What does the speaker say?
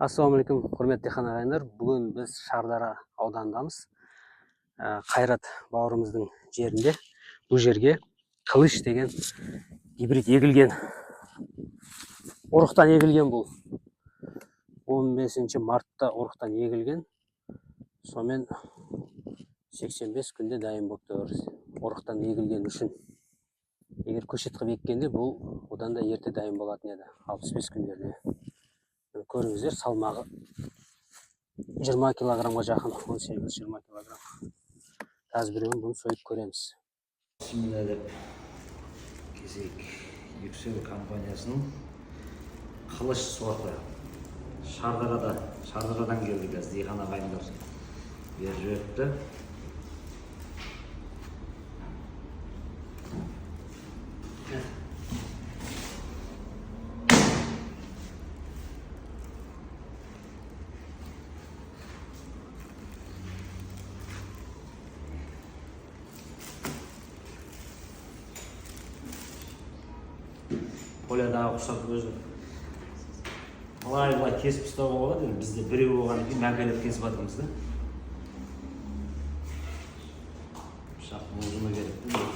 Ассалаумалейкум, құрметті хан ағайындар. Бүгін біз Шардара ауданындамыз. Қайрат бауырымыздың жерінде. Бұл жерге қылыш деген гибрид егілген. Ұрықтан егілген бұл. 15 мартта ұрықтан егілген. Сонымен 85 күнде дайын болып тұр. Ұрықтан егілген үшін. Егер көшет қылып еккенде бұл одан да ерте дайын болатын еді. 65 күндерде. Көріңіздер, салмағы 20 килограмға жақын, 18-20 килограмм. Қазір біреуін бұны сойып көреміз. Bismillah деп кезек Yüksel компаниясының қылыш сорты. Шардарадан келді қазір Дихан ағайындар беріп жіберіпті. Полядағы құсап өзі былай кесіп ұстауға болады. Бізде біреу болған екен мәңгілеп кесіп жатырмыз да. Пышақтың ұзыны керек.